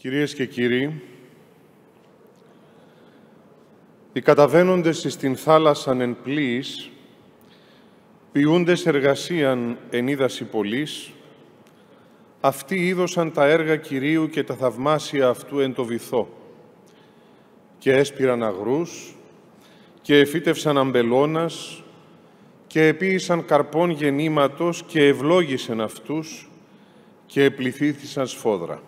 Κυρίες και κύριοι, οι καταβαίνοντες εις την θάλασσαν εν πλοίης, ποιούντες εργασίαν εν είδαση πολλής, αυτοί είδωσαν τα έργα Κυρίου και τα θαυμάσια αυτού εν το βυθό, και έσπηραν αγρούς, και εφύτευσαν αμπελώνας, και επίησαν καρπών γεννήματος, και ευλόγησαν αυτούς, και επληθύθησαν σφόδρα.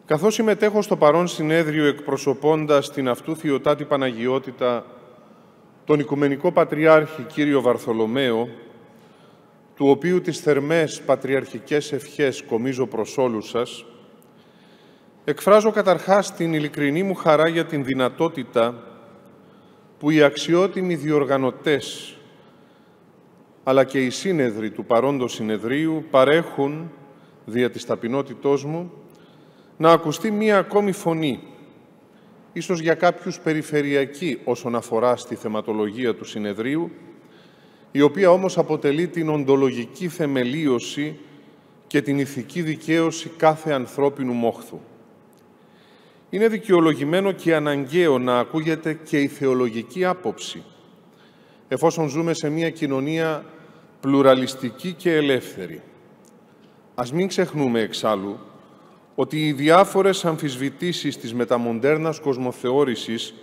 Καθώς συμμετέχω στο παρόν συνέδριο εκπροσωπώντας την αυτού Θεοτάτη Παναγιότητα, τον Οικουμενικό Πατριάρχη Κύριο Βαρθολομαίο, του οποίου τις θερμές πατριαρχικές ευχές κομίζω προς όλους σας, εκφράζω καταρχάς την ειλικρινή μου χαρά για την δυνατότητα που οι αξιότιμοι διοργανωτές αλλά και οι σύνεδροι του παρόντος συνεδρίου παρέχουν, δια της ταπεινότητός μου, να ακουστεί μία ακόμη φωνή, ίσως για κάποιους περιφερειακή όσον αφορά στη θεματολογία του συνεδρίου, η οποία όμως αποτελεί την οντολογική θεμελίωση και την ηθική δικαίωση κάθε ανθρώπινου μόχθου. Είναι δικαιολογημένο και αναγκαίο να ακούγεται και η θεολογική άποψη, εφόσον ζούμε σε μια κοινωνία πλουραλιστική και ελεύθερη. Ας μην ξεχνούμε εξάλλου ότι οι διάφορες αμφισβητήσεις της μεταμοντέρνας κοσμοθεώρησης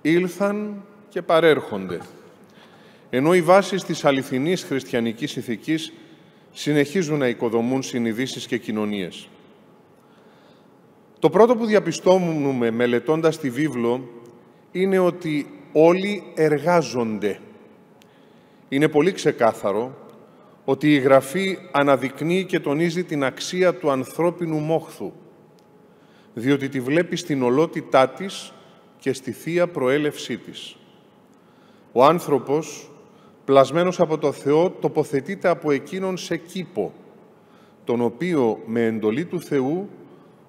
ήλθαν και παρέρχονται, ενώ οι βάσεις της αληθινής χριστιανικής ηθικής συνεχίζουν να οικοδομούν συνειδήσεις και κοινωνίες. Το πρώτο που διαπιστώνουμε μελετώντας τη βίβλο είναι ότι όλοι εργάζονται. Είναι πολύ ξεκάθαρο ότι η Γραφή αναδεικνύει και τονίζει την αξία του ανθρώπινου μόχθου, διότι τη βλέπει στην ολότητά της και στη θεία προέλευσή της. Ο άνθρωπος, πλασμένος από το Θεό, τοποθετείται από Εκείνον σε κήπο, τον οποίο με εντολή του Θεού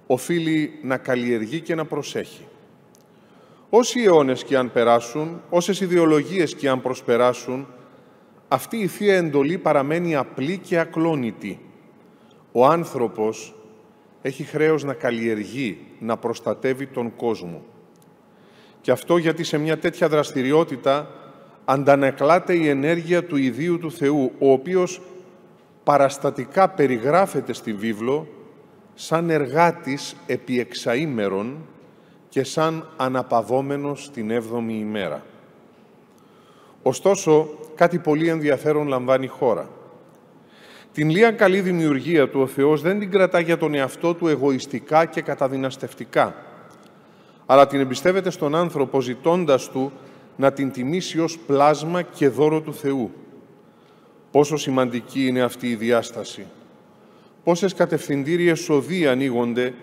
οφείλει να καλλιεργεί και να προσέχει. Όσοι αιώνες και αν περάσουν, όσες ιδεολογίες και αν προσπεράσουν, αυτή η Θεία Εντολή παραμένει απλή και ακλόνητη. Ο άνθρωπος έχει χρέος να καλλιεργεί, να προστατεύει τον κόσμο. Και αυτό γιατί σε μια τέτοια δραστηριότητα αντανακλάται η ενέργεια του Ιδίου του Θεού, ο οποίος παραστατικά περιγράφεται στη βίβλο σαν εργάτης επί εξαήμερων και σαν αναπαυόμενος την 7η ημέρα. Ωστόσο, κάτι πολύ ενδιαφέρον λαμβάνει η χώρα. Την λίαν καλή δημιουργία του ο Θεός δεν την κρατά για τον εαυτό του εγωιστικά και καταδυναστευτικά, αλλά την εμπιστεύεται στον άνθρωπο ζητώντας του να την τιμήσει ως πλάσμα και δώρο του Θεού. Πόσο σημαντική είναι αυτή η διάσταση. Πόσες κατευθυντήριες οδοί ανοίγονται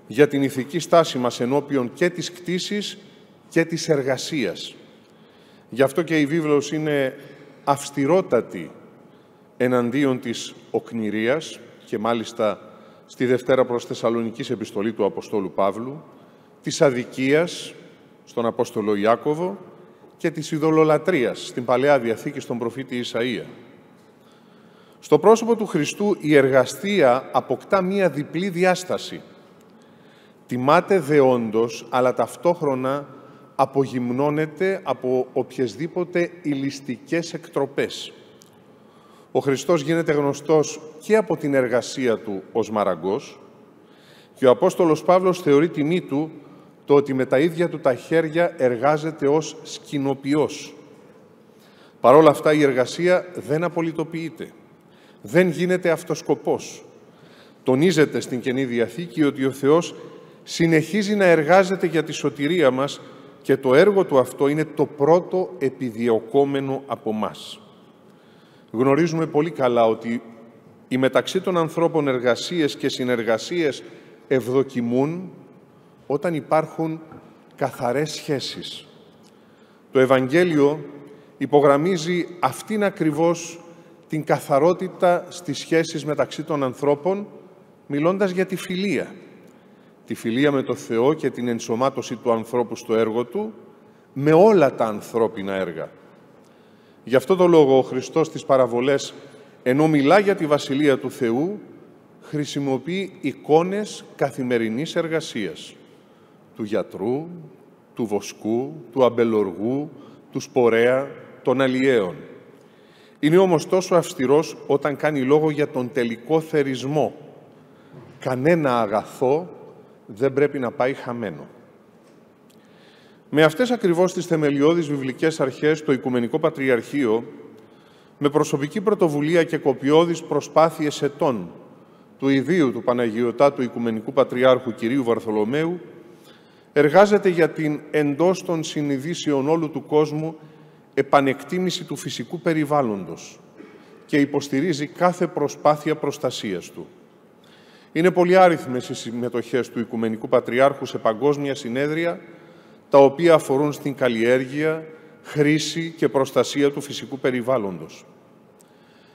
για την ηθική στάση μας ενώπιον και της κτήσης και της εργασίας. Γι' αυτό και η βίβλος είναι αυστηρότατη εναντίον της οκνηρίας και μάλιστα στη Δευτέρα προς Θεσσαλονικής επιστολή του Αποστόλου Παύλου, της αδικίας στον Απόστολο Ιάκωβο και της ειδωλολατρίας στην Παλαιά Διαθήκη στον προφήτη Ισαΐα. Στο πρόσωπο του Χριστού η εργαστία αποκτά μία διπλή διάσταση. Τιμάται δεόντως, αλλά ταυτόχρονα απογυμνώνεται από οποιασδήποτε ηλιστικές εκτροπές. Ο Χριστός γίνεται γνωστός και από την εργασία του ως μαραγκός και ο Απόστολος Παύλος θεωρεί τιμή του το ότι με τα ίδια του τα χέρια εργάζεται ως σκηνοποιός. Παρ' όλα αυτά η εργασία δεν απολυτοποιείται, δεν γίνεται αυτοσκοπός. Τονίζεται στην Καινή Διαθήκη ότι ο Θεός συνεχίζει να εργάζεται για τη σωτηρία μας και το έργο του αυτό είναι το πρώτο επιδιωκόμενο από μας. Γνωρίζουμε πολύ καλά ότι οι μεταξύ των ανθρώπων εργασίες και συνεργασίες ευδοκιμούν όταν υπάρχουν καθαρές σχέσεις. Το Ευαγγέλιο υπογραμμίζει αυτήν ακριβώς την καθαρότητα στις σχέσεις μεταξύ των ανθρώπων, μιλώντας για τη φιλία. Τη φιλία με το Θεό και την ενσωμάτωση του ανθρώπου στο έργο του, με όλα τα ανθρώπινα έργα. Γι' αυτό το λόγο ο Χριστός στις παραβολές, ενώ μιλά για τη Βασιλεία του Θεού, χρησιμοποιεί εικόνες καθημερινής εργασίας του γιατρού, του βοσκού, του αμπελοργού, του σπορέα, των αλλιέων. Είναι όμως τόσο αυστηρός όταν κάνει λόγο για τον τελικό θερισμό. Κανένα αγαθό δεν πρέπει να πάει χαμένο. Με αυτές ακριβώς τις θεμελιώδεις βιβλικές αρχές, το Οικουμενικό Πατριαρχείο, με προσωπική πρωτοβουλία και κοπιώδεις προσπάθειες ετών του ιδίου του Παναγιωτάτου Οικουμενικού Πατριάρχου κυρίου Βαρθολομαίου, εργάζεται για την εντός των συνειδήσεων όλου του κόσμου επανεκτίμηση του φυσικού περιβάλλοντος και υποστηρίζει κάθε προσπάθεια προστασίας του. Είναι πολυάριθμες οι συμμετοχές του Οικουμενικού Πατριάρχου σε παγκόσμια συνέδρια, τα οποία αφορούν στην καλλιέργεια, χρήση και προστασία του φυσικού περιβάλλοντος.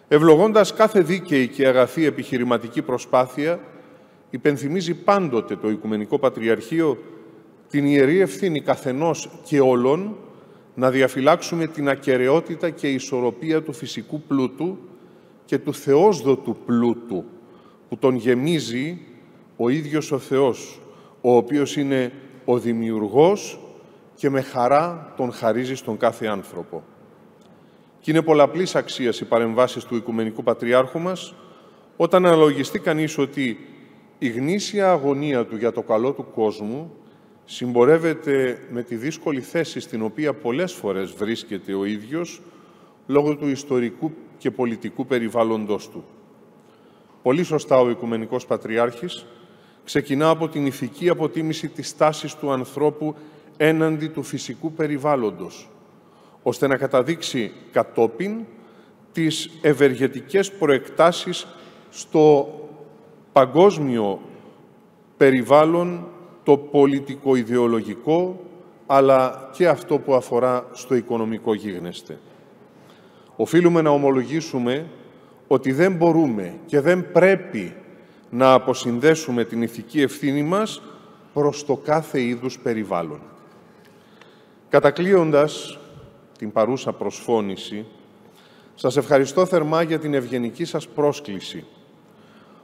Ευλογώντας κάθε δίκαιη και αγαθή επιχειρηματική προσπάθεια, υπενθυμίζει πάντοτε το Οικουμενικό Πατριαρχείο την ιερή ευθύνη καθενός και όλων να διαφυλάξουμε την ακεραιότητα και ισορροπία του φυσικού πλούτου και του θεόσδοτου πλούτου που τον γεμίζει ο ίδιος ο Θεός, ο οποίος είναι ο Δημιουργός και με χαρά τον χαρίζει στον κάθε άνθρωπο. Και είναι πολλαπλής αξίας οι παρεμβάσεις του Οικουμενικού Πατριάρχου μας, όταν αναλογιστεί κανείς ότι η γνήσια αγωνία του για το καλό του κόσμου συμπορεύεται με τη δύσκολη θέση στην οποία πολλές φορές βρίσκεται ο ίδιος λόγω του ιστορικού και πολιτικού περιβάλλοντος του. Πολύ σωστά ο Οικουμενικός Πατριάρχης ξεκινά από την ηθική αποτίμηση της τάσης του ανθρώπου έναντι του φυσικού περιβάλλοντος, ώστε να καταδείξει κατόπιν τις ευεργετικές προεκτάσεις στο παγκόσμιο περιβάλλον, το πολιτικο-ιδεολογικό, αλλά και αυτό που αφορά στο οικονομικό γίγνεσθε. Οφείλουμε να ομολογήσουμε ότι δεν μπορούμε και δεν πρέπει να αποσυνδέσουμε την ηθική ευθύνη μας προς το κάθε είδους περιβάλλον. Κατακλείοντας την παρούσα προσφώνηση, σας ευχαριστώ θερμά για την ευγενική σας πρόσκληση,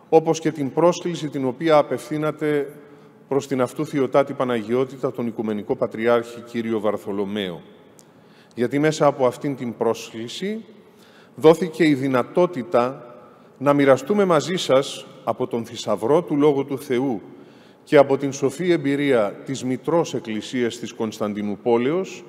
όπως και την πρόσκληση την οποία απευθύνατε προς την αυτού Θεοτάτη Παναγιότητα, τον Οικουμενικό Πατριάρχη κύριο Βαρθολομαίο. Γιατί μέσα από αυτήν την πρόσκληση δόθηκε η δυνατότητα να μοιραστούμε μαζί σας από τον θησαυρό του Λόγου του Θεού και από την σοφή εμπειρία της Μητρός Εκκλησίας της Κωνσταντινούπολεως,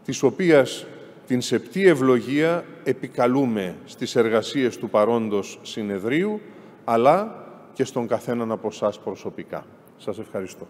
της οποίας την σεπτή ευλογία επικαλούμε στις εργασίες του παρόντος συνεδρίου, αλλά και στον καθέναν από εσάς προσωπικά. Σας ευχαριστώ.